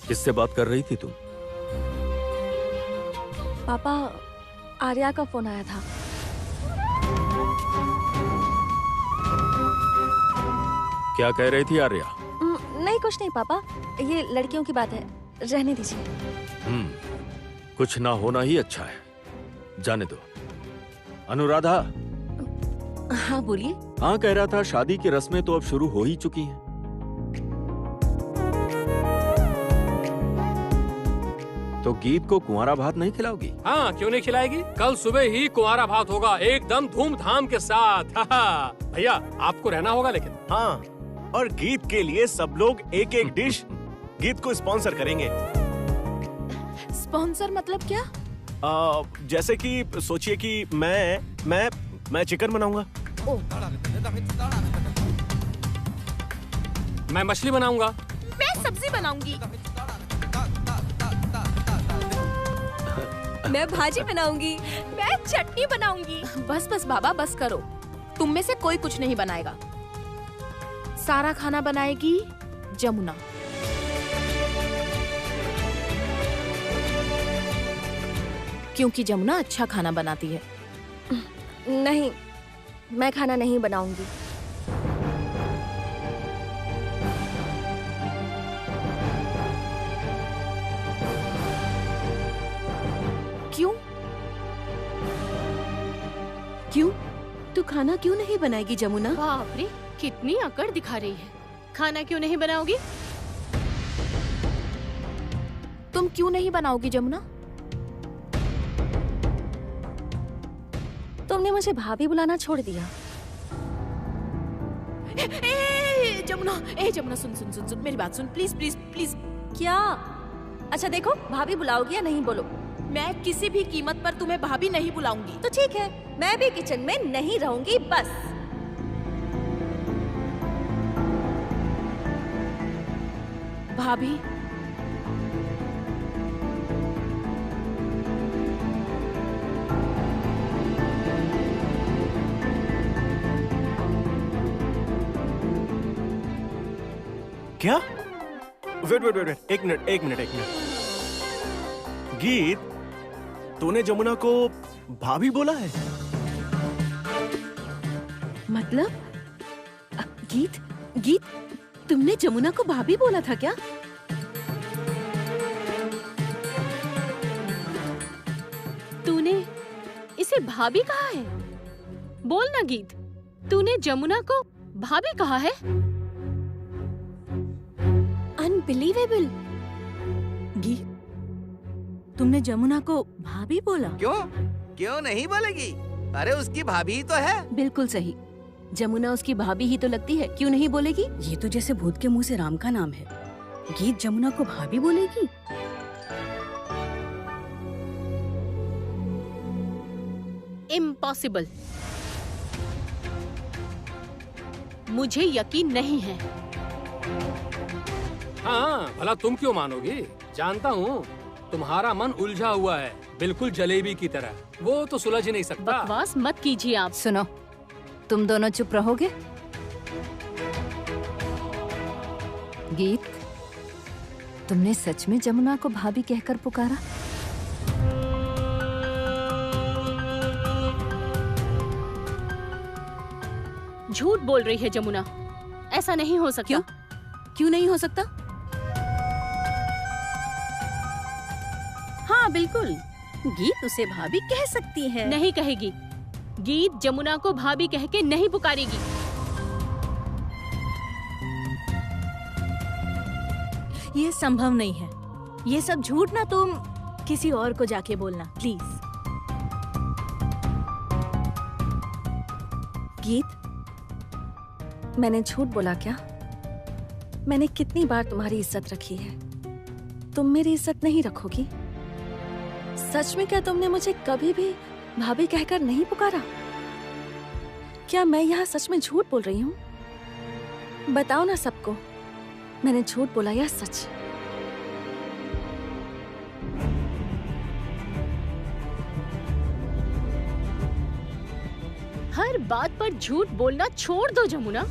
किससे बात कर रही थी तुम? पापा, आर्या का फोन आया था। क्या कह रही थी आर्या? नहीं कुछ नहीं पापा, ये लड़कियों की बात है, रहने दीजिए। कुछ ना होना ही अच्छा है, जाने दो। अनुराधा। हाँ बोलिए। हाँ, कह रहा था शादी की रस्में तो अब शुरू हो ही चुकी हैं। तो गीत को कुंवारा भात नहीं खिलाओगी? हाँ, क्यों नहीं खिलाएगी? कल सुबह ही कुंवारा भात होगा, एकदम धूमधाम के साथ। भैया आपको रहना होगा लेकिन। हाँ, और गीत के लिए सब लोग एक एक डिश गीत को स्पॉन्सर करेंगे। स्पॉन्सर मतलब क्या? जैसे कि सोचिए कि मैं चिकन बनाऊंगा। मैं मछली बनाऊंगा। मैं सब्जी बनाऊंगी। मैं भाजी बनाऊंगी। मैं चटनी बनाऊंगी। बस बस बाबा, बस करो। तुम में से कोई कुछ नहीं बनाएगा। सारा खाना बनाएगी जमुना। क्योंकि जमुना अच्छा खाना बनाती है। नहीं, मैं खाना नहीं बनाऊंगी। क्यों? क्यों? तू खाना क्यों नहीं बनाएगी जमुना? बाप रे, कितनी अकड़ दिखा रही है। खाना क्यों नहीं बनाओगी? तुम क्यों नहीं बनाओगी जमुना? तुमने मुझे भाभी बुलाना छोड़ दिया। जमुना सुन सुन सुन सुन मेरी बात सुन, प्लीज प्लीज प्लीज। क्या? अच्छा देखो, भाभी बुलाओगी या नहीं बोलो। मैं किसी भी कीमत पर तुम्हें भाभी नहीं बुलाऊंगी। तो ठीक है, मैं भी किचन में नहीं रहूंगी बस। भाभी, क्या? वेट, एक मिनट। गीत, तूने जमुना को भाभी बोला है? मतलब गीत तुमने जमुना को भाभी बोला था क्या? तूने इसे भाभी कहा है? बोल ना गीत, तूने जमुना को भाभी कहा है? अनबिलीवेबल। गीत, तुमने जमुना को भाभी बोला? क्यों नहीं बोलेगी? अरे उसकी भाभी ही तो है। बिल्कुल सही, जमुना उसकी भाभी ही तो लगती है, क्यों नहीं बोलेगी? ये तो जैसे भूत के मुंह से राम का नाम है। गीत जमुना को भाभी बोलेगी? इम्पॉसिबल। मुझे यकीन नहीं है। हाँ, भला तुम क्यों मानोगी? जानता हूँ तुम्हारा मन उलझा हुआ है, बिल्कुल जलेबी की तरह। वो तो सुलझ नहीं सकता। बकवास मत कीजिए आप। सुनो, तुम दोनों चुप रहोगे? गीत, तुमने सच में जमुना को भाभी कहकर पुकारा? झूठ बोल रही है जमुना, ऐसा नहीं हो सकता। क्यों नहीं हो सकता? हाँ बिल्कुल, गीत उसे भाभी कह सकती है। नहीं कहेगी। गीत जमुना को भाभी कह के नहीं पुकारेगी। ये संभव नहीं है। ये सब झूठ ना, तुम किसी और को जाके बोलना प्लीज। गीत, मैंने झूठ बोला क्या? मैंने कितनी बार तुम्हारी इज्जत रखी है, तुम मेरी इज्जत नहीं रखोगी? सच में क्या तुमने मुझे कभी भी भाभी कहकर नहीं पुकारा? क्या मैं यहाँ सच में झूठ बोल रही हूँ? बताओ ना सबको, मैंने झूठ बोला या सच? हर बात पर झूठ बोलना छोड़ दो जमुना।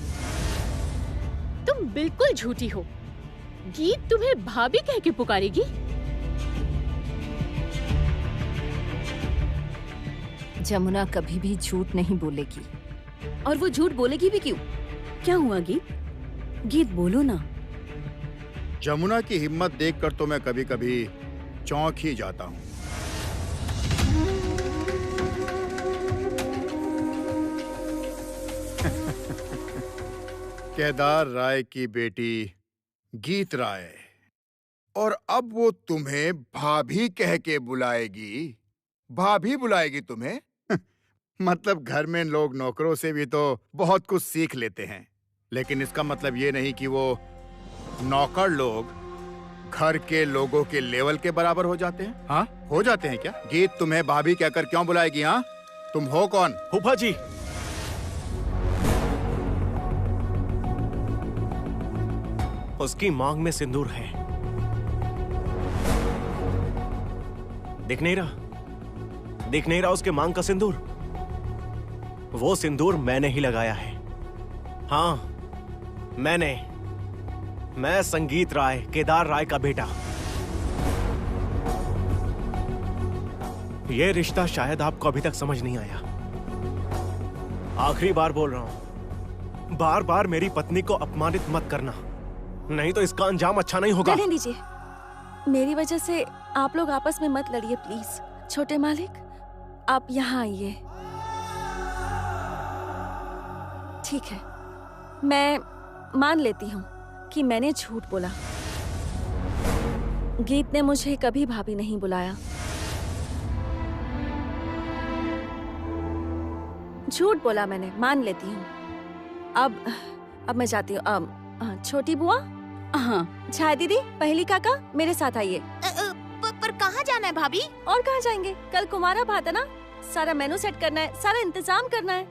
तुम बिल्कुल झूठी हो। गीत तुम्हें भाभी कह के पुकारेगी? जमुना कभी भी झूठ नहीं बोलेगी। और वो झूठ बोलेगी भी क्यों? क्या हुआ गीत? गीत बोलो ना। जमुना की हिम्मत देखकर तो मैं कभी कभी चौंक ही जाता हूँ। केदार राय की बेटी गीत राय, और अब वो तुम्हें भाभी कह के बुलाएगी? भाभी बुलाएगी तुम्हें? मतलब घर में लोग नौकरों से भी तो बहुत कुछ सीख लेते हैं, लेकिन इसका मतलब ये नहीं कि वो नौकर लोग घर के लोगों के लेवल के बराबर हो जाते हैं। हाँ, हो जाते हैं क्या? गीत तुम्हें भाभी कहकर क्यों बुलाएगी? हाँ, तुम हो कौन? फूफा जी, उसकी मांग में सिंदूर है। दिख नहीं रहा उसके मांग का सिंदूर? वो सिंदूर मैंने ही लगाया है। हाँ, मैं संगीत राय, केदार राय का बेटा। ये रिश्ता शायद आपको अभी तक समझ नहीं आया। आखिरी बार बोल रहा हूं, बार बार मेरी पत्नी को अपमानित मत करना, नहीं तो इसका अंजाम अच्छा नहीं होगा। रहने दीजिए, मेरी वजह से आप लोग आपस में मत लड़िए प्लीज। छोटे मालिक, आप यहाँ आइए। ठीक है, मैं मान लेती हूँ कि मैंने झूठ बोला। गीत ने मुझे कभी भाभी नहीं बुलाया। झूठ बोला मैंने, मान लेती हूँ। अब मैं जाती हूँ। छोटी बुआ, हाँ। छाया दीदी, पहली काका, मेरे साथ आइए। पर कहाँ जाना है भाभी? और कहाँ जाएंगे? कल कुमारा भात है ना, सारा मेनू सेट करना है, सारा इंतजाम करना है।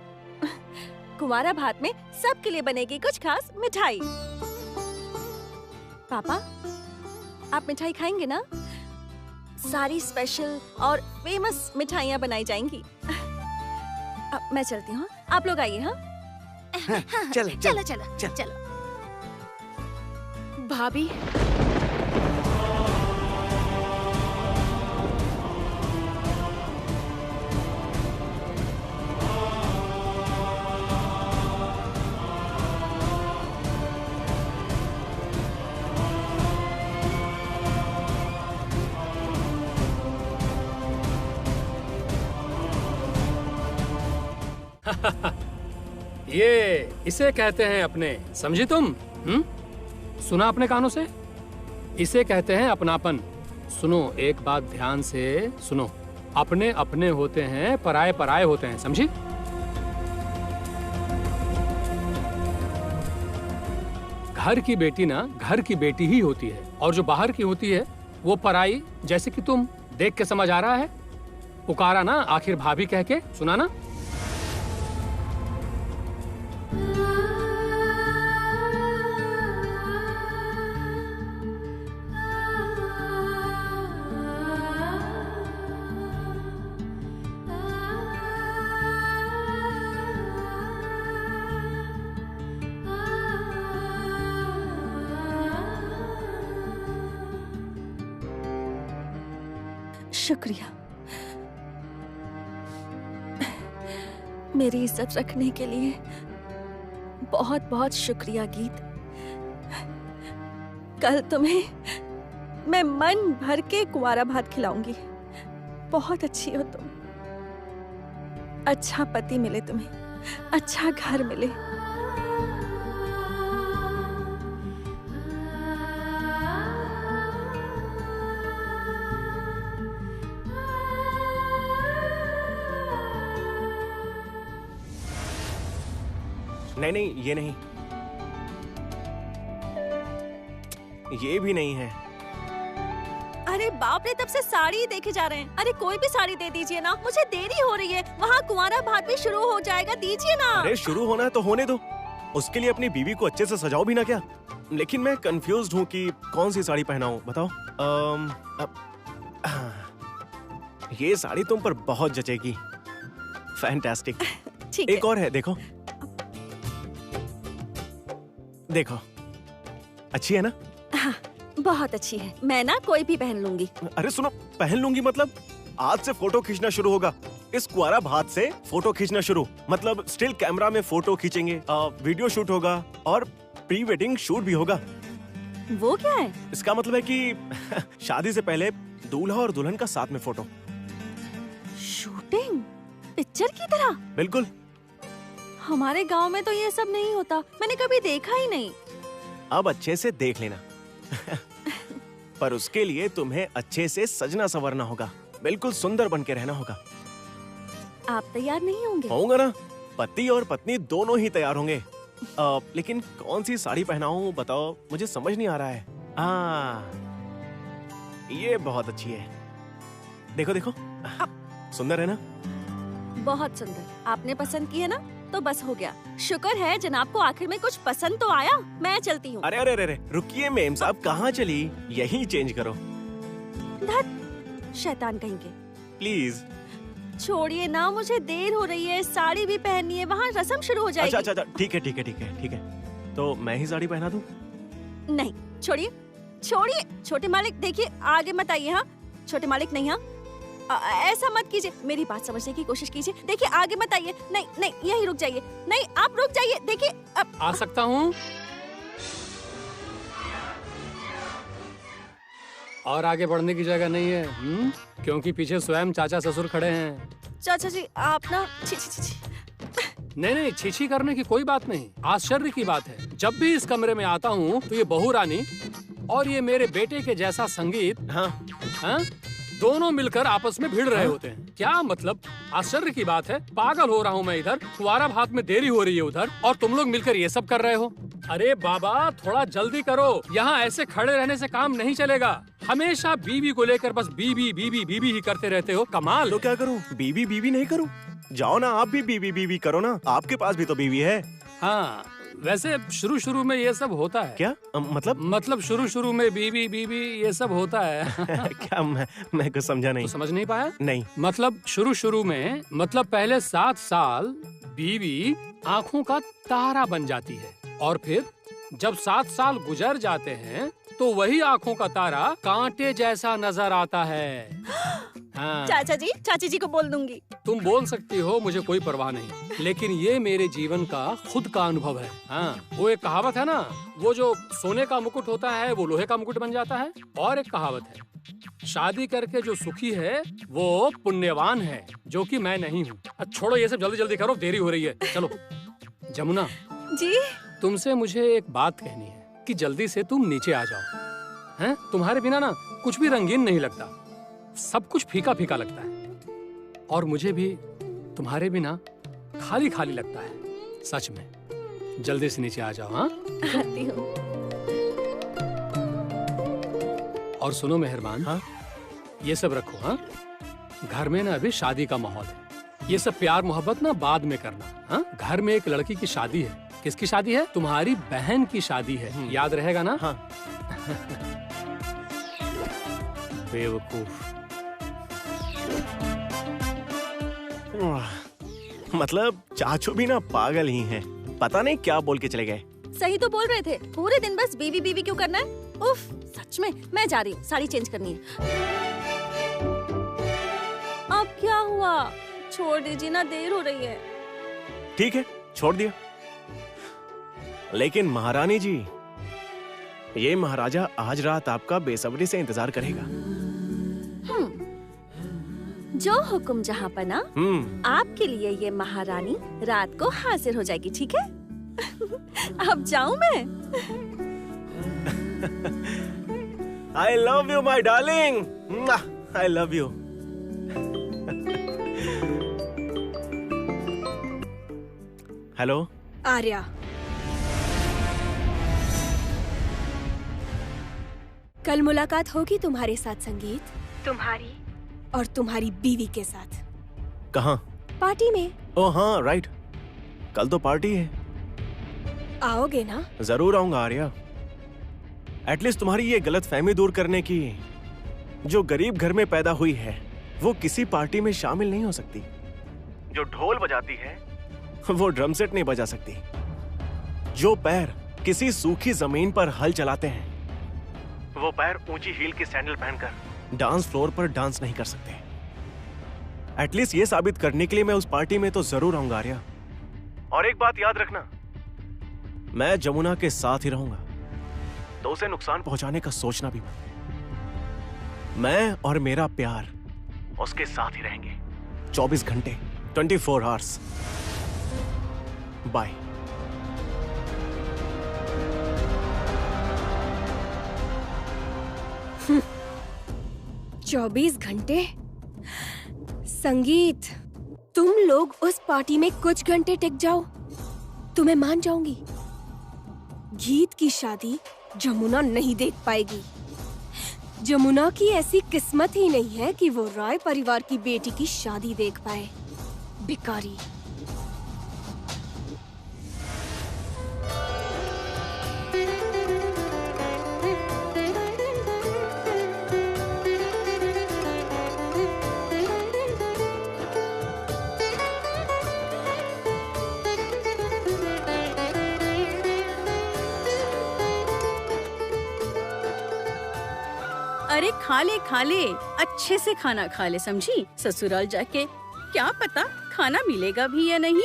कुमारा भात में सबके लिए बनेगी कुछ खास मिठाई। पापा, आप मिठाई खाएंगे ना? सारी स्पेशल और फेमस मिठाइयाँ बनाई जाएंगी। अब मैं चलती हूँ, आप लोग आइए। हाँ, चलो। भाभी, ये इसे कहते हैं अपने, समझी तुम? सुना अपने कानों से? इसे कहते हैं अपनापन। सुनो, एक बात ध्यान से सुनो, अपने अपने होते हैं, पराये पराये होते हैं, समझी? घर की बेटी ना घर की बेटी ही होती है, और जो बाहर की होती है वो पराई। जैसे कि तुम देख के समझ आ रहा है, पुकारा ना आखिर भाभी कह के, सुना ना? शुक्रिया, मेरी इज्जत रखने के लिए बहुत बहुत शुक्रिया गीत। कल तुम्हें मैं मन भर के कुंवारा भात खिलाऊंगी। बहुत अच्छी हो तुम। अच्छा पति मिले तुम्हें, अच्छा घर मिले। नहीं, ये नहीं, ये भी नहीं है। अरे बाप रे, तब से साड़ी ही देखे जा रहे हैं। अरे कोई भी साड़ी दे दीजिए ना, मुझे देरी हो रही है। वहाँ कुंवारा भात भी शुरू हो जाएगा, दीजिए ना। अरे शुरू होना है तो होने दो, उसके लिए अपनी बीवी को अच्छे से सजाओ भी ना क्या? लेकिन मैं कंफ्यूज्ड हूँ कि कौन सी साड़ी पहनाऊं, बताओ। ये साड़ी तुम पर बहुत जचेगी। फैंटास्टिक। ठीक है। एक और है, देखो देखो, अच्छी है ना? हाँ, बहुत अच्छी है। मैं ना कोई भी पहन लूंगी। अरे सुनो, पहन लूंगी मतलब आज से फोटो खींचना शुरू होगा। इस कुआरा भात से फोटो खींचना शुरू, मतलब स्टिल कैमरा में फोटो खींचेंगे, वीडियो शूट होगा और प्री वेडिंग शूट भी होगा। वो क्या है? इसका मतलब है कि शादी से पहले दूल्हा और दुल्हन का साथ में फोटो। शूटिंग पिक्चर की तरह? बिल्कुल। हमारे गांव में तो ये सब नहीं होता, मैंने कभी देखा ही नहीं। अब अच्छे से देख लेना। पर उसके लिए तुम्हें अच्छे से सजना संवरना होगा, बिल्कुल सुंदर बन के रहना होगा। आप तैयार नहीं होंगे? होऊंगा ना, पति और पत्नी दोनों ही तैयार होंगे। लेकिन कौन सी साड़ी पहनाऊं बताओ, मुझे समझ नहीं आ रहा है। ये बहुत अच्छी है, देखो देखो, सुंदर है ना? बहुत सुंदर। आपने पसंद की है ना, तो बस हो गया। शुक्र है जनाब को आखिर में कुछ पसंद तो आया। मैं चलती हूँ। अरे अरे अरे रुकिए मेम साहब, कहाँ चली? यही चेंज करो। धत, शैतान कहेंगे। प्लीज छोड़िए ना, मुझे देर हो रही है, साड़ी भी पहननी है, वहाँ रस्म शुरू हो जाएगी। अच्छा, ठीक है ठीक है ठीक है ठीक है। तो मैं ही साड़ी पहना दूं? नहीं, छोड़िए छोड़िए। छोटे मालिक देखिए, आगे मत आइए। हाँ, छोटे मालिक नहीं। हाँ, ऐसा मत कीजिए, मेरी बात समझने की कोशिश कीजिए। देखिए, आगे मत आइए। नहीं नहीं, यहीं रुक जाइए। नहीं, आप रुक जाइए। देखिए, अब आ सकता हूँ? और आगे बढ़ने की जगह नहीं है, क्योंकि पीछे स्वयं चाचा ससुर खड़े हैं। चाचा जी, आप ना छी छी छी। नहीं, छीछी करने की कोई बात नहीं, आश्चर्य की बात है। जब भी इस कमरे में आता हूँ तो ये बहू रानी और ये मेरे बेटे के जैसा संगीत, हाँ, दोनों मिलकर आपस में भिड़ रहे होते हैं। क्या मतलब, आश्चर्य की बात है। पागल हो रहा हूँ मैं इधर, कुआरा भात में देरी हो रही है उधर, और तुम लोग मिलकर ये सब कर रहे हो। अरे बाबा, थोड़ा जल्दी करो, यहाँ ऐसे खड़े रहने से काम नहीं चलेगा। हमेशा बीवी को लेकर बस बीवी बीवी बीवी ही करते रहते हो। कमाल। तो क्या करूँ, बीवी बीवी नहीं करूँ? जाओ ना, आप भी बीवी बीवी करो ना, आपके पास भी तो बीवी है। हाँ, वैसे शुरू में ये सब होता है। क्या मतलब शुरू में बीवी बीवी ये सब होता है। क्या मैं कुछ समझा नहीं। तो समझ नहीं पाया? नहीं, मतलब शुरू में, मतलब पहले 7 साल बीवी आँखों का तारा बन जाती है, और फिर जब 7 साल गुजर जाते हैं तो वही आँखों का तारा कांटे जैसा नजर आता है। हाँ। चाचा जी, चाची जी को बोल दूंगी। तुम बोल सकती हो, मुझे कोई परवाह नहीं, लेकिन ये मेरे जीवन का खुद का अनुभव है। हाँ, वो एक कहावत है ना, वो जो सोने का मुकुट होता है वो लोहे का मुकुट बन जाता है। और एक कहावत है, शादी करके जो सुखी है वो पुण्यवान है, जो कि मैं नहीं हूँ। छोड़ो ये सब, जल्दी जल्दी करो, देरी हो रही है। चलो। जमुना जी, तुमसे मुझे एक बात कहनी है कि जल्दी से तुम नीचे आ जाओ। हैं? तुम्हारे बिना ना कुछ भी रंगीन नहीं लगता, सब कुछ फीका फीका लगता है, और मुझे भी तुम्हारे बिना खाली खाली लगता है। सच में, जल्दी से नीचे आ जाओ। हाँ, आती हूँ। और सुनो मेहरबान, हाँ? ये सब रखो। हाँ, घर में ना अभी शादी का माहौल है, ये सब प्यार मोहब्बत ना बाद में करना। हाँ, घर में एक लड़की की शादी है। किसकी शादी है? तुम्हारी बहन की शादी है, याद रहेगा ना? हाँ। बेवकूफ। मतलब चाचू भी ना पागल ही हैं, पता नहीं क्या बोल के चले गए। सही तो बोल रहे थे, पूरे दिन बस बीवी बीवी क्यों करना है? उफ, सच में। मैं जा रही हूँ, साड़ी चेंज करनी है। अब क्या हुआ? छोड़ दीजिए ना, देर हो रही है। ठीक है, छोड़ दिया। लेकिन महारानी जी, ये महाराजा आज रात आपका बेसब्री से इंतजार करेगा। जो हुक्म जहाँ पना, आपके लिए ये महारानी रात को हाजिर हो जाएगी, ठीक है? अब जाऊं मैं? I love you, my darling. I love you. Hello Arya, कल मुलाकात होगी तुम्हारे साथ संगीत, तुम्हारी और तुम्हारी बीवी के साथ। कहाँ? पार्टी में। ओह हाँ, राइट, कल तो पार्टी है। आओगे ना? जरूर आऊंगा आर्या। एटलीस्ट तुम्हारी ये गलत फहमी दूर करने की, जो गरीब घर में पैदा हुई है वो किसी पार्टी में शामिल नहीं हो सकती। जो ढोल बजाती है वो ड्रम सेट नहीं बजा सकती। जो पैर किसी सूखी जमीन पर हल चलाते हैं वो पैर ऊंची हील की सैंडल पहनकर डांस फ्लोर पर डांस नहीं कर सकते। एटलीस्ट ये साबित करने के लिए मैं उस पार्टी में तो जरूर आऊंगा आर्या। और एक बात याद रखना, मैं जमुना के साथ ही रहूंगा, तो उसे नुकसान पहुंचाने का सोचना भी मत। मैं और मेरा प्यार उसके साथ ही रहेंगे 24 घंटे, 24 आवर्स। बाय। हम्म, 24 घंटे? संगीत, तुम लोग उस पार्टी में कुछ घंटे टिक जाओ तो मैं मान जाऊंगी। गीत की शादी जमुना नहीं देख पाएगी। जमुना की ऐसी किस्मत ही नहीं है कि वो राय परिवार की बेटी की शादी देख पाए। भिखारी। अरे खा ले, अच्छे से खाना खा ले, समझी? ससुराल जाके क्या पता खाना मिलेगा भी या नहीं।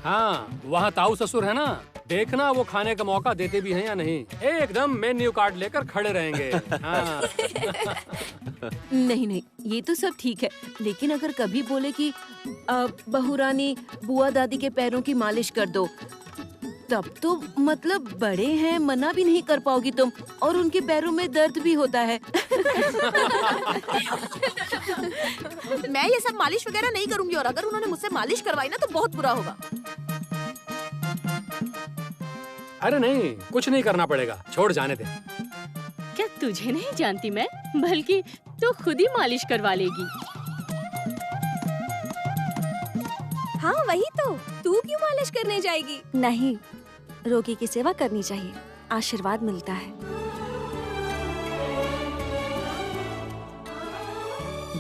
हाँ, वहाँ ताऊ ससुर है ना, देखना वो खाने का मौका देते भी हैं या नहीं। एकदम मेन्यू कार्ड लेकर खड़े रहेंगे। हाँ। नहीं, ये तो सब ठीक है, लेकिन अगर कभी बोले कि बहू रानी बुआ दादी के पैरों की मालिश कर दो, तब तो मतलब बड़े हैं, मना भी नहीं कर पाओगी तुम, और उनके पैरों में दर्द भी होता है। मैं ये सब मालिश वगैरह नहीं करूंगी, और अगर उन्होंने मुझसे मालिश करवाई ना तो बहुत बुरा होगा। अरे नहीं, कुछ नहीं करना पड़ेगा, छोड़ जाने दे। क्या तुझे नहीं जानती मैं, बल्कि तू खुद ही मालिश करवा लेगी। हाँ वही तो, तू क्यों मालिश करने जाएगी? नहीं, रोगी की सेवा करनी चाहिए, आशीर्वाद मिलता है।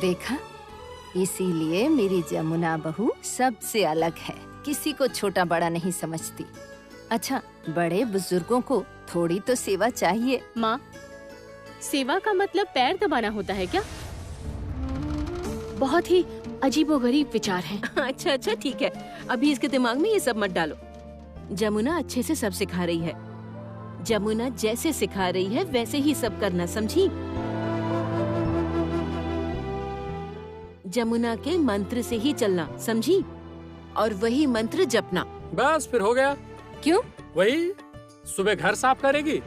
देखा, इसीलिए मेरी जमुना बहू सबसे अलग है, किसी को छोटा बड़ा नहीं समझती। अच्छा, बड़े बुजुर्गों को थोड़ी तो सेवा चाहिए। माँ, सेवा का मतलब पैर दबाना होता है क्या? बहुत ही अजीबोगरीब विचार है। अच्छा ठीक है, अभी इसके दिमाग में ये सब मत डालो। जमुना अच्छे से सब सिखा रही है। जमुना जैसे सिखा रही है वैसे ही सब करना, समझी? जमुना के मंत्र से ही चलना, समझी? और वही मंत्र जपना। बस फिर हो गया। क्यों? वही सुबह घर साफ करेगी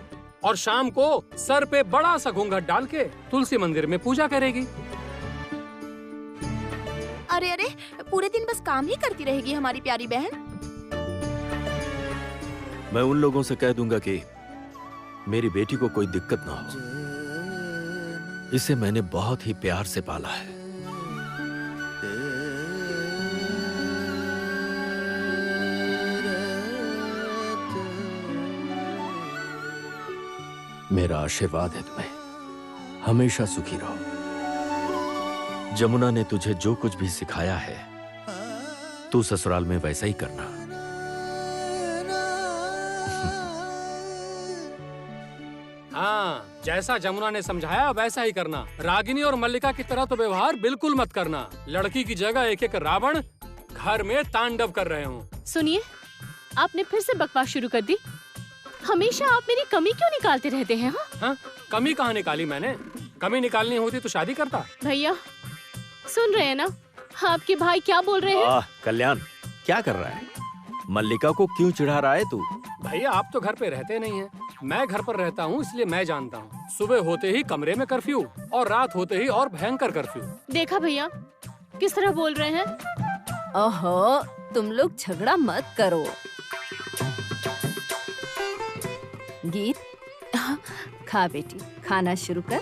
और शाम को सर पे बड़ा सा घूंघट डाल के तुलसी मंदिर में पूजा करेगी। अरे पूरे दिन बस काम ही करती रहेगी हमारी प्यारी बहन। मैं उन लोगों से कह दूंगा कि मेरी बेटी को कोई दिक्कत ना हो। इसे मैंने बहुत ही प्यार से पाला है। मेरा आशीर्वाद है तुम्हें, हमेशा सुखी रहो। जमुना ने तुझे जो कुछ भी सिखाया है, तू ससुराल में वैसा ही करना। हाँ, जैसा जमुना ने समझाया वैसा ही करना। रागिनी और मल्लिका की तरह तो व्यवहार बिल्कुल मत करना। लड़की की जगह एक एक रावण घर में तांडव कर रहे हो। सुनिए, आपने फिर से बकवास शुरू कर दी। हमेशा आप मेरी कमी क्यों निकालते रहते हैं? हाँ, कमी कहाँ निकाली मैंने? कमी निकालनी होती तो शादी करता। भैया सुन रहे हैं ना, आपके भाई क्या बोल रहे हैं? कल्याण, क्या कर रहा है? मल्लिका को क्यों चिढ़ा रहा है तू? भैया आप तो घर पे रहते नहीं हैं। मैं घर पर रहता हूँ, इसलिए मैं जानता हूँ। सुबह होते ही कमरे में कर्फ्यू और रात होते ही और भयंकर कर्फ्यू। देखा भैया किस तरह बोल रहे हैं? ओहो, तुम लोग झगड़ा मत करो। गीत, खा बेटी, खाना शुरू कर।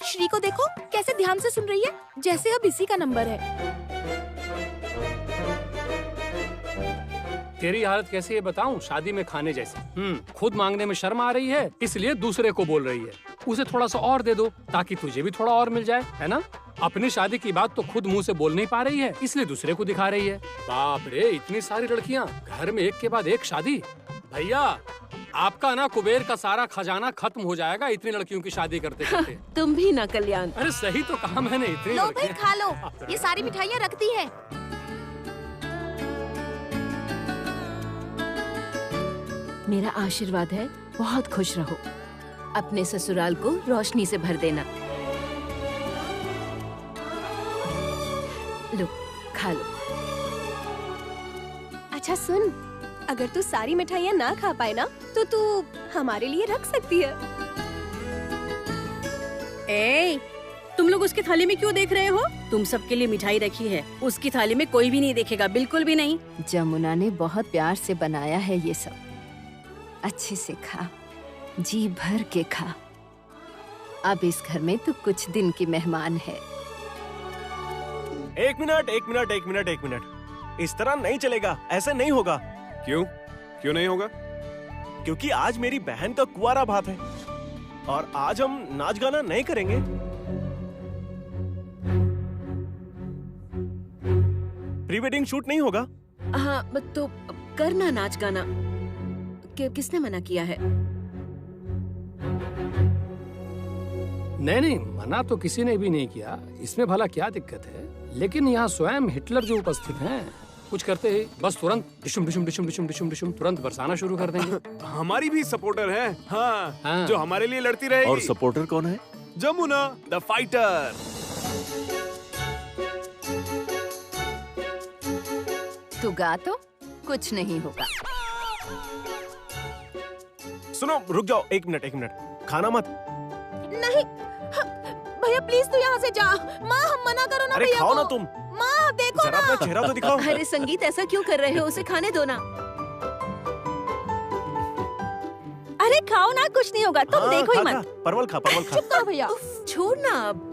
श्री को देखो कैसे ध्यान से सुन रही है, जैसे अब इसी का नंबर है। तेरी हालत कैसी है बताऊं? शादी में खाने जैसे। खुद मांगने में शर्म आ रही है, इसलिए दूसरे को बोल रही है। उसे थोड़ा सा और दे दो ताकि तुझे भी थोड़ा और मिल जाए, है ना? अपनी शादी की बात तो खुद मुंह से बोल नहीं पा रही है, इसलिए दूसरे को दिखा रही है। बाप रे, इतनी सारी लड़कियां, घर में एक के बाद एक शादी। भैया, आपका ना कुबेर का सारा खजाना खत्म हो जाएगा इतनी लड़कियों की शादी करते करते। तुम भी ना कल्याण। अरे सही तो कहा मैंने, इतनी लो भाई लड़कियां। खा लो, ये सारी मिठाइयाँ रखती है। मेरा आशीर्वाद है, बहुत खुश रहो। अपने ससुराल को रोशनी से भर देना। लो, खा लो। अच्छा सुन, अगर तू सारी मिठाइयाँ ना खा पाए ना, तो तू हमारे लिए रख सकती है। ए, तुम लोग उसकी थाली में क्यों देख रहे हो? तुम सबके लिए मिठाई रखी है, उसकी थाली में कोई भी नहीं देखेगा, बिल्कुल भी नहीं। जमुना ने बहुत प्यार से बनाया है ये सब। अच्छे से खा, जी भर के खा। अब इस घर में तू कुछ दिन की मेहमान है। एक मिनट। इस तरह नहीं चलेगा, ऐसे नहीं होगा। क्यों नहीं होगा? क्योंकि आज मेरी बहन का कुंवारा भात है और आज हम नाच गाना नहीं करेंगे। प्री वेडिंग शूट नहीं होगा। हाँ, तो करना नाच गाना। किसने मना किया है? नहीं, मना तो किसी ने भी नहीं किया। इसमें भला क्या दिक्कत है? लेकिन यहाँ स्वयं हिटलर जो उपस्थित हैं, कुछ करते ही बस तुरंत डिशुम डिशुम डिशुम डिशुम डिशुम डिशुम तुरंत बरसाना शुरू कर देंगे। हमारी भी सपोर्टर है, हाँ। जो हमारे लिए लड़ती रहेगी। और सपोर्टर कौन है? Jamuna the fighter. तू गा तो कुछ नहीं होगा। सुनो, रुक जाओ, एक मिनट। खाना मत। नहीं भैया, प्लीज तू यहाँ से जा। माँ, हम मना करो ना अरे भैया खाओ को। ना तुम। माँ देखो जरा ना। अपना चेहरा तो दिखाओ। अरे संगीत, ऐसा क्यों कर रहे हो? उसे खाने दो ना। अरे खाओ ना, कुछ नहीं होगा, तुम देखो ही मत। परवल खा। चुप करो भैया। छोड़ ना अब।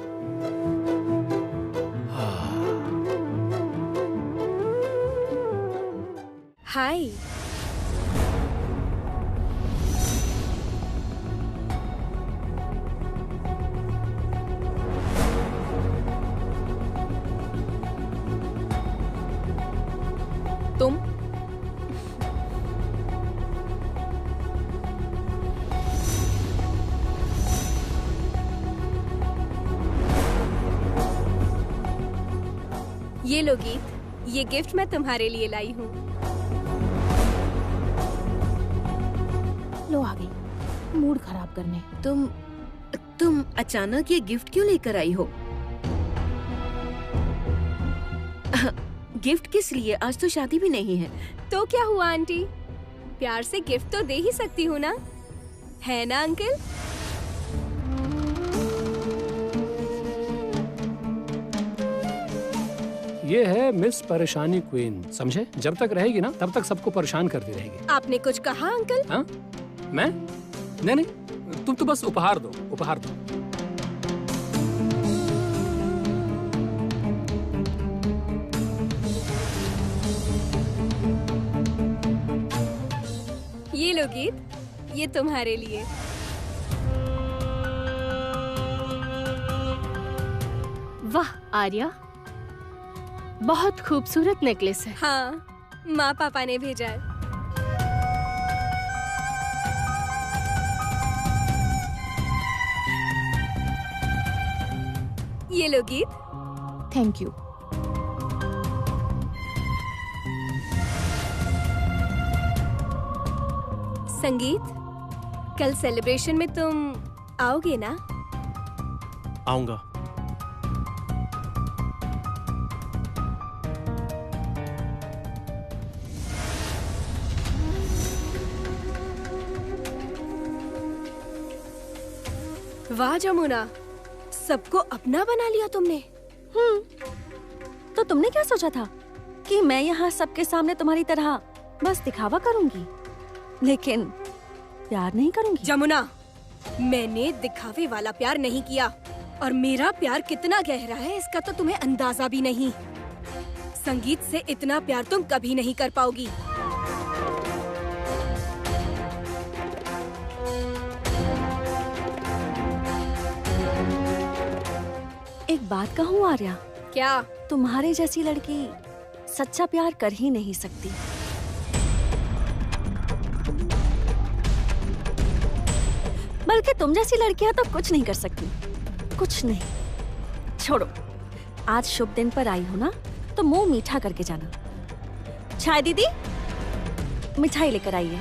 हाय। तुम ये लो गीत, ये गिफ्ट मैं तुम्हारे लिए लाई हूँ। लो आ गई मूड खराब करने। तुम अचानक ये गिफ्ट क्यों लेकर आई हो? गिफ्ट किस लिए? आज तो शादी भी नहीं है। तो क्या हुआ आंटी, प्यार से गिफ्ट तो दे ही सकती हूँ ना, है ना अंकल? ये है मिस परेशानी क्वीन, समझे? जब तक रहेगी ना, तब तक सबको परेशान करती रहेगी। आपने कुछ कहा अंकल? हाँ? मैं? नहीं, तुम तो बस उपहार दो। ये लो गीत, ये तुम्हारे लिए। वाह आर्या, बहुत खूबसूरत नेकलेस है। हाँ, माँ पापा ने भेजा है। ये लो गीत। Thank you. संगीत, कल सेलिब्रेशन में तुम आओगे ना? आऊंगा। वाह जमुना, सबको अपना बना लिया तुमने। तो तुमने क्या सोचा था कि मैं यहाँ सबके सामने तुम्हारी तरह बस दिखावा करूंगी, लेकिन प्यार नहीं करूंगी? जमुना, मैंने दिखावे वाला प्यार नहीं किया, और मेरा प्यार कितना गहरा है इसका तो तुम्हें अंदाजा भी नहीं। संगीत से इतना प्यार तुम कभी नहीं कर पाओगी। एक बात कहूँ आर्या, क्या? तुम्हारे जैसी लड़की सच्चा प्यार कर ही नहीं सकती। बल्कि तुम जैसी लड़कियां तो कुछ नहीं कर सकती, कुछ नहीं। छोड़ो, आज शुभ दिन पर आई हो ना, तो मुंह मीठा करके जाना। चाय दीदी, मिठाई लेकर आइए।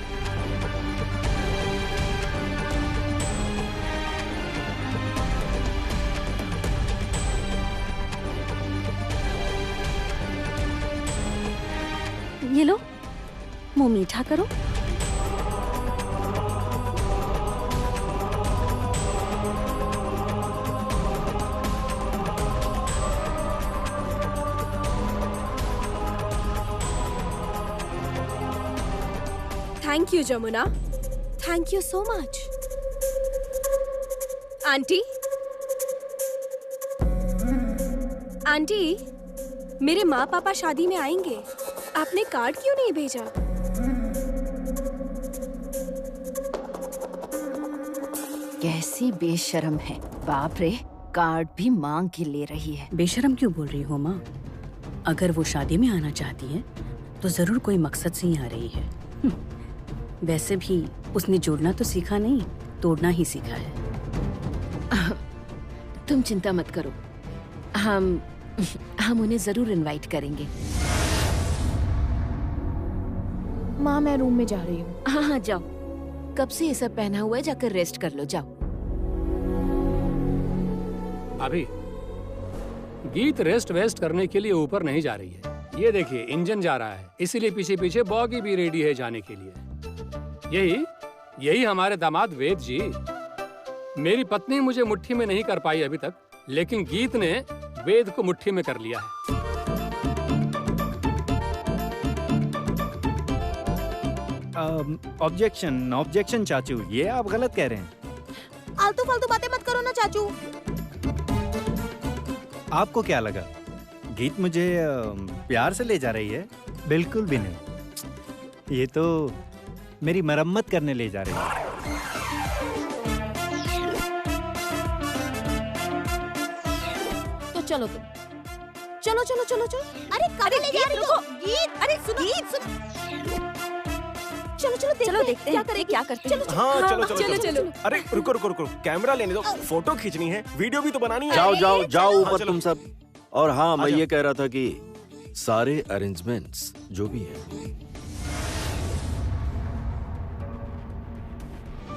ये लो, मुंह मीठा करो। Thank you Jamuna, thank you so much. Aunty, aunty, मेरे माँ पापा शादी में आएंगे, आपने कार्ड क्यों नहीं भेजा? कैसी बेशर्म है, बाप रे, कार्ड भी मांग के ले रही है। बेशर्म क्यों बोल रही हो माँ? अगर वो शादी में आना चाहती है तो जरूर कोई मकसद से ही आ रही है। वैसे भी उसने जोड़ना तो सीखा नहीं, तोड़ना ही सीखा है। तुम चिंता मत करो, हम उन्हें जरूर इनवाइट करेंगे। माँ मैं रूम में जा रही हूँ। हाँ हाँ जाओ, कब से ये सब पहना हुआ है, जाकर रेस्ट कर लो, जाओ। अभी गीत रेस्ट वेस्ट करने के लिए ऊपर नहीं जा रही है। ये इंजन जा रहा है, इसीलिए पीछे पीछे बॉगी भी रेडी है जाने के लिए। यही हमारे दामाद वेद जी। मेरी पत्नी मुझे मुट्ठी में नहीं कर पाई अभी तक, लेकिन गीत ने वेद को मुट्ठी में कर लिया है। ऑब्जेक्शन चाचू, ये आप गलत कह रहे हैं। आलतू फालतू बातें मत करो ना चाचू। आपको क्या लगा गीत मुझे प्यार से ले जा रही है? बिल्कुल भी नहीं, ये तो मेरी मरम्मत करने ले जा रही है। तो चलो तुम, चलो चलो चलो चलो। अरे कहाँ ले जा रही हो? गीत, अरे सुनो, गीत सुनो। चलो चलो देखते हैं क्या करते हैं। हाँ चलो चलो। अरे रुको रुको रुको, कैमरा लेने दो, फोटो खींचनी है, वीडियो भी तो बनानी है। जाओ जाओ जाओ ऊपर तुम सब। और हाँ, मैं आजा। ये कह रहा था कि सारे अरेंजमेंट्स जो भी है।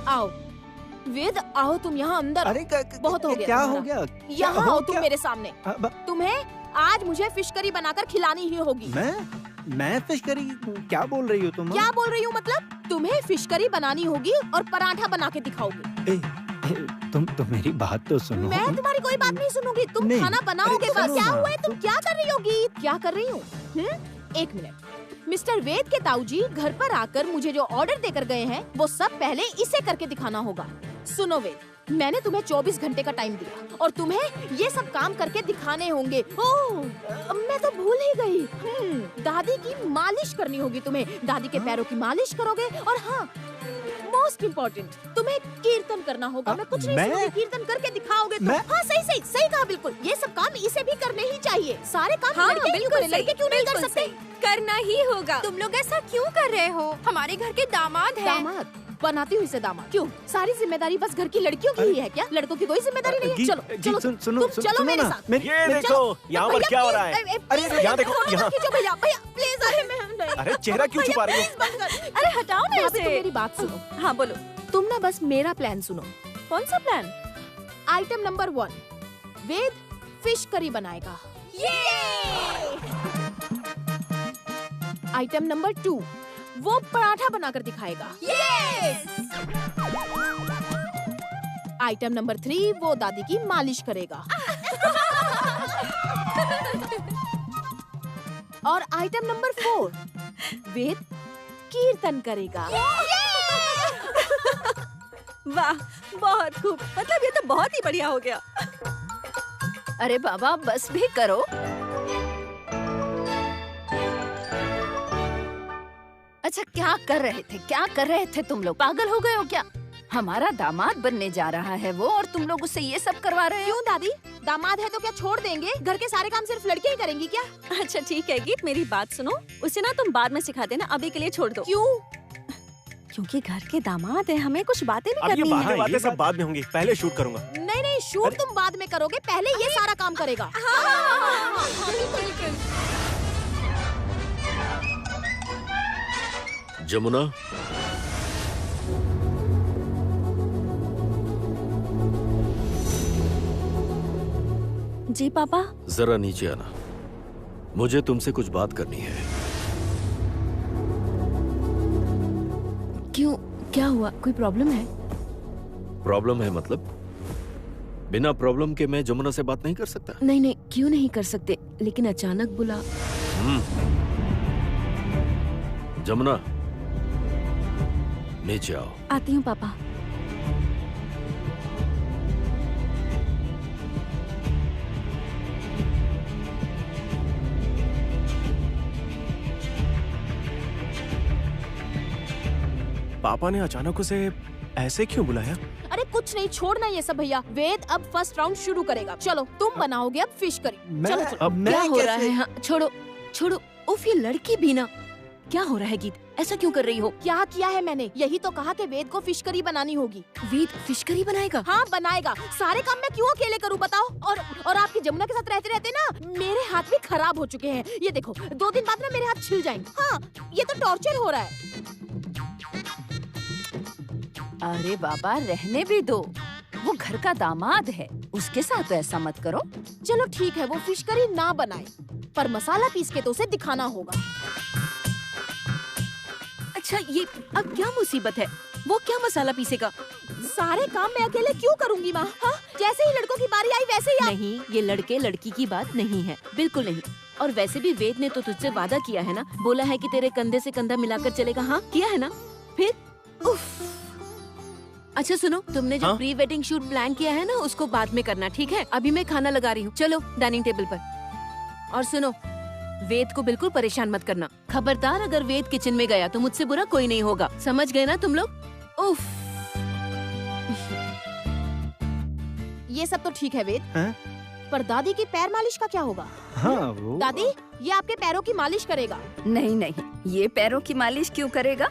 आओ वेद, आओ तुम यहाँ अंदर। अरे बहुत हो गया क्या तुम्हारा। हो गया? यहाँ आओ तुम मेरे सामने। ब- तुम्हें आज मुझे फिश करी बनाकर खिलानी ही होगी। मैं फिश करी? क्या बोल रही हो तुम? क्या बोल रही हूँ मतलब? तुम्हें फिश करी बनानी होगी और पराठा बना के दिखाओगे। तुम मेरी बात तो सुनो। मैं तुम्हारी कोई बात नहीं सुनूंगी, तुम नहीं। खाना बनाओगे अरे बस। सुनो क्या ना। हुआ है? तुम क्या कर रही होगी? क्या कर रही हूँ? एक मिनट। मिस्टर वेद के ताऊजी घर पर आकर मुझे जो ऑर्डर देकर गए हैं, वो सब पहले इसे करके दिखाना होगा। सुनो वेद, मैंने तुम्हें 24 घंटे का टाइम दिया और तुम्हें ये सब काम करके दिखाने होंगे। ओह, मैं तो भूल ही गई। दादी की मालिश करनी होगी तुम्हें। दादी के पैरों की मालिश करोगे और हाँ, मोस्ट इम्पोर्टेंट, तुम्हें कीर्तन करना होगा। मैं कुछ नहीं सुनूंगी, कीर्तन करके दिखाओगे तुम। हाँ सही कहा, बिल्कुल। ये सब काम इसे भी करने ही चाहिए। सारे काम हाँ, लड़के क्यों करें? लड़के क्यों नहीं कर सकते? करना ही होगा। तुम लोग ऐसा क्यों कर रहे हो? हमारे घर के दामाद हैं। दामाद बनाती हुई से दामाद क्यों? सारी जिम्मेदारी बस घर की लड़कियों की ही है क्या? लड़कों की कोई जिम्मेदारी नहीं है? चलो चलो सुनो, तुम चलो मेरे साथ। ये देखो यहाँ पर क्या हो रहा है। अरे यहाँ देखो, यहाँ। भैया प्लीज। अरे चेहरा क्यों छुपा रही हो? अरे हटाओ ना इसे। तुम मेरी बात सुनो। हाँ बोलो। तुम ना बस मेरा प्लान सुनो। कौन सा प्लान? आइटम नंबर 1, वेद फिश करी बनाएगा। आइटम नंबर 2, वो पराठा बनाकर दिखाएगा। आइटम नंबर 3, वो दादी की मालिश करेगा। और आइटम नंबर 4, वेद कीर्तन करेगा। वाह, बहुत खूब। मतलब ये तो बहुत ही बढ़िया हो गया। अरे बाबा, बस भी करो। अच्छा क्या कर रहे थे तुम लोग? पागल हो गए हो क्या? हमारा दामाद बनने जा रहा है वो, और तुम लोग उससे ये सब करवा रहे हो। क्यों दादी, दामाद है तो क्या छोड़ देंगे? घर के सारे काम सिर्फ लड़के ही करेंगी क्या? अच्छा ठीक है गीत, मेरी बात सुनो, उसे ना तुम बाद में सिखा देना, अभी के लिए छोड़ दो। क्यों? क्योंकि घर के दामाद है, हमें कुछ बातें भी अब ये करनी बातें है। बातें सब बाद में होंगी, पहले शूट करूंगा। नहीं नहीं, शूट तुम बाद में करोगे, पहले ये सारा काम करेगा। जमुना, जी पापा। जरा नीचे आना, मुझे तुमसे कुछ बात करनी है। क्यों, क्या हुआ? कोई प्रॉब्लम है? प्रॉब्लम है मतलब? बिना प्रॉब्लम के मैं जमुना से बात नहीं कर सकता? नहीं नहीं, क्यों नहीं कर सकते, लेकिन अचानक बुला। जमुना, नीचे आओ। आती हूँ पापा। पापा ने अचानक उसे ऐसे क्यों बुलाया? अरे कुछ नहीं, छोड़ना ये सब भैया। वेद अब फर्स्ट राउंड शुरू करेगा। चलो तुम बनाओगे अब फिश करी। चलो चलो। अब क्या हो रहा है? हाँ, छोड़ो छोड़ो। उफ, ये लड़की भी ना, क्या हो रहा है गीत? ऐसा क्यों कर रही हो? क्या किया है मैंने? यही तो कहा कि वेद को फिश करी बनानी होगी। वेद फिश करी बनाएगा? हाँ बनाएगा। सारे काम मैं क्यों अकेले करूँ बताओ? और आपकी जमुना के साथ रहते रहते ना मेरे हाथ भी खराब हो चुके हैं। ये देखो 2 दिन बाद ना मेरे हाथ छिल जाएंगे। हाँ, ये तो टॉर्चर हो रहा है। अरे बाबा, रहने भी दो, वो घर का दामाद है, उसके साथ ऐसा मत करो। चलो ठीक है, वो फिश करी ना बनाए, पर मसाला पीस के तो उसे दिखाना होगा। अच्छा, ये अब क्या मुसीबत है? वो क्या मसाला पीसेगा? सारे काम मैं अकेले क्यों करूंगी माँ? हाँ? जैसे ही लड़कों की बारी आई वैसे ही नहीं, ये लड़के लड़की की बात नहीं है, बिल्कुल नहीं। और वैसे भी वेद ने तो तुझसे वादा किया है ना, बोला है कि तेरे कंधे से कंधा मिलाकर चलेगा। हाँ किया है ना? फिर उफ। अच्छा सुनो, तुमने जो प्री वेडिंग शूट प्लान किया है ना, उसको बाद में करना, ठीक है? अभी मैं खाना लगा रही हूँ, चलो डाइनिंग टेबल पर। और सुनो, वेद को बिल्कुल परेशान मत करना। खबरदार, अगर वेद किचन में गया तो मुझसे बुरा कोई नहीं होगा, समझ गए ना तुम लोग? उफ। ये सब तो ठीक है वेद, पर दादी की पैर मालिश का क्या होगा? हाँ वो दादी, ये आपके पैरों की मालिश करेगा। नहीं नहीं, ये पैरों की मालिश क्यों करेगा?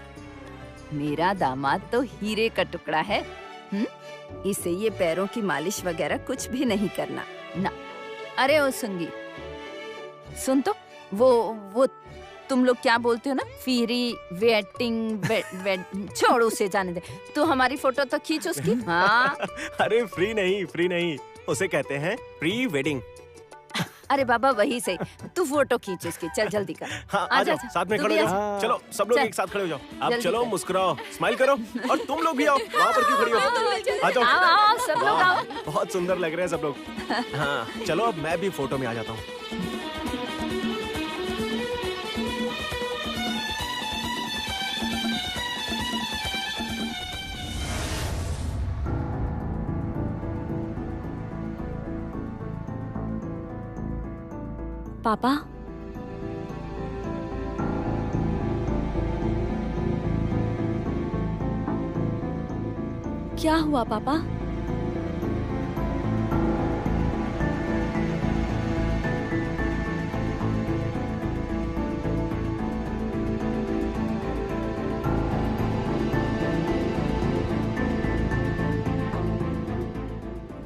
मेरा दामाद तो हीरे का टुकड़ा है। इसे ये पैरों की मालिश वगैरह कुछ भी नहीं करना ना। अरे ओ संगी, सुन तो, वो तुम लोग क्या बोलते हो ना, फ्री वेटिंग छोड़, उसे जाने दे। तू हमारी फोटो तो खींच उसकी। हाँ। अरे फ्री नहीं, उसे कहते हैं प्री वेडिंग। अरे बाबा वही सही, तू फोटो खींच उसकी, चल जल्दी कर। हाँ, आ जाओ, साथ में खड़े हो जाओ। चलो सब लोग एक साथ खड़े हो जाओ। अब चलो, मुस्कुराओ, स्माइल करो, और तुम लोग भी आओ। वहाँ पर क्यों खड़ी हो? आ जाओ, आओ, सब लोग आओ। बहुत सुंदर लग रहे हैं सब लोग। हाँ चलो, अब मैं भी फोटो में आ जाता हूँ। पापा, क्या हुआ पापा?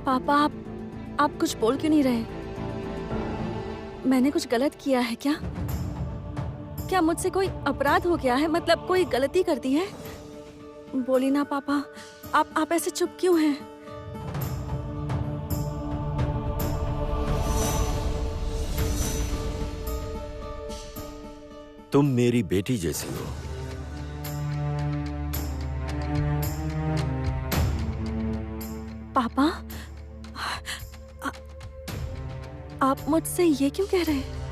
पापा, आप कुछ बोल क्यों नहीं रहे? मैंने कुछ गलत किया है क्या? क्या मुझसे कोई अपराध हो गया है? मतलब कोई गलती कर दी है? बोली ना पापा, आप ऐसे चुप क्यों हैं? तुम मेरी बेटी जैसी हो। पापा, आप मुझसे ये क्यों कह रहे हैं?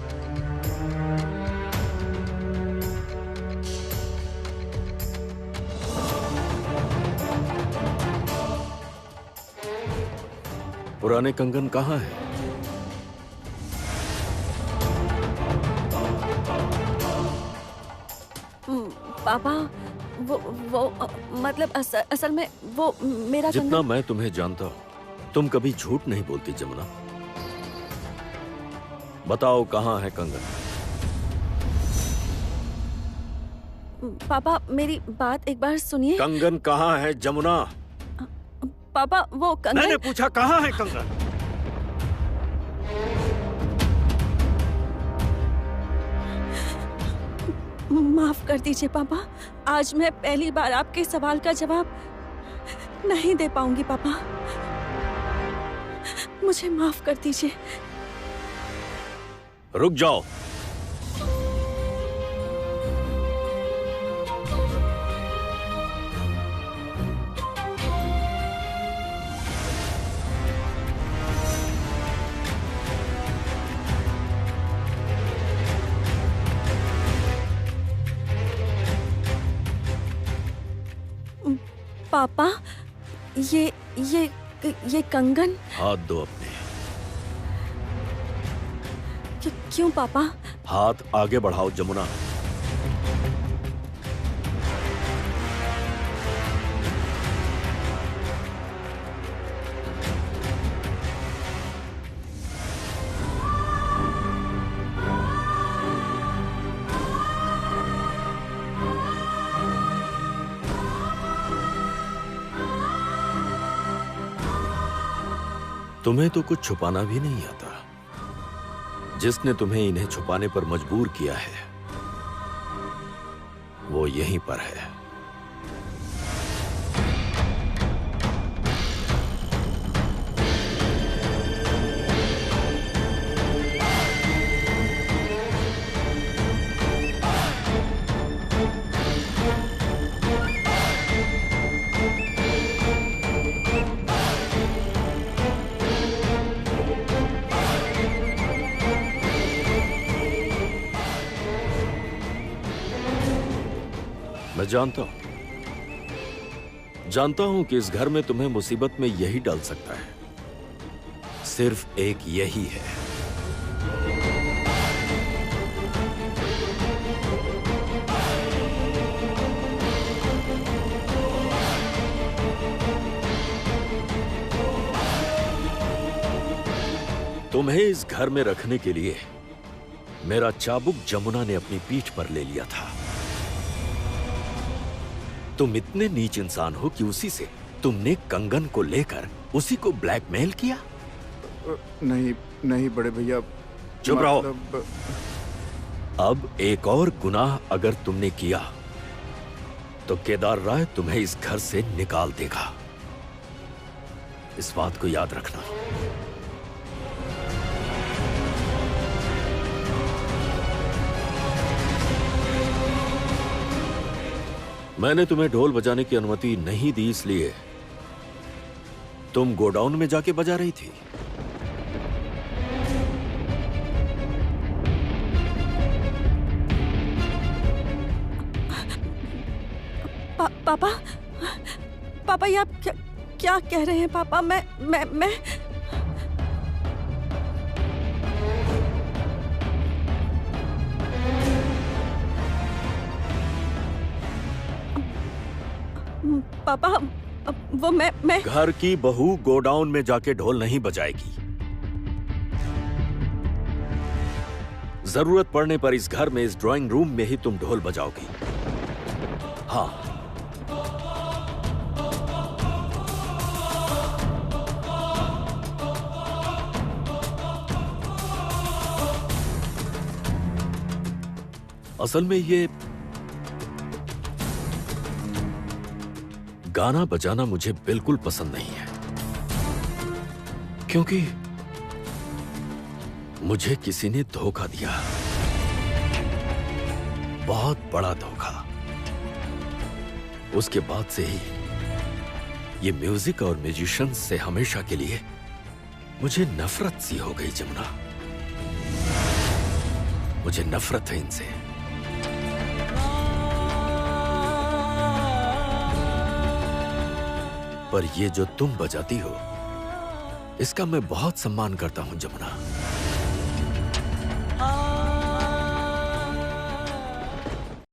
पुराने कंगन कहाँ है? पापा, मतलब असल में वो मेरा जितना कंगन। मैं तुम्हें जानता हूँ, तुम कभी झूठ नहीं बोलती जमुना। बताओ कहाँ है कंगन? पापा मेरी बात एक बार सुनिए। कंगन कहाँ है जमुना? पापा वो कंगन। मैंने पूछा कहाँ है कंगन? माफ कर दीजिए पापा, आज मैं पहली बार आपके सवाल का जवाब नहीं दे पाऊंगी पापा, मुझे माफ कर दीजिए। रुक जाओ। पापा ये कंगन। हाथ दो अपने। क्यों पापा? हाथ आगे बढ़ाओ जमुना। तुम्हें तो कुछ छुपाना भी नहीं आता। जिसने तुम्हें इन्हें छुपाने पर मजबूर किया है वो यहीं पर है। मैं जानता हूं कि इस घर में तुम्हें मुसीबत में यही डाल सकता है, सिर्फ एक यही है। तुम्हें इस घर में रखने के लिए मेरा चाबुक जमुना ने अपनी पीठ पर ले लिया था। तुम इतने नीच इंसान हो कि उसी से तुमने कंगन को लेकर उसी को ब्लैकमेल किया। नहीं बड़े भैया, चुप रहो। अब एक और गुनाह अगर तुमने किया तो केदार राय तुम्हें इस घर से निकाल देगा। इस बात को याद रखना। मैंने तुम्हें ढोल बजाने की अनुमति नहीं दी, इसलिए तुम गोडाउन में जाके बजा रही थी। पापा ये आप क्या कह रहे हैं पापा? मैं पापा वो मैं घर की बहू गोडाउन में जाके ढोल नहीं बजाएगी। जरूरत पड़ने पर इस घर में, इस ड्राइंग रूम में ही तुम ढोल बजाओगी। हाँ, असल में ये गाना बजाना मुझे बिल्कुल पसंद नहीं है, क्योंकि मुझे किसी ने धोखा दिया, बहुत बड़ा धोखा। उसके बाद से ही ये म्यूजिक और म्यूजिशियंस से हमेशा के लिए मुझे नफरत सी हो गई जमुना। मुझे नफरत है इनसे। पर ये जो तुम बजाती हो, इसका मैं बहुत सम्मान करता हूं जमुना।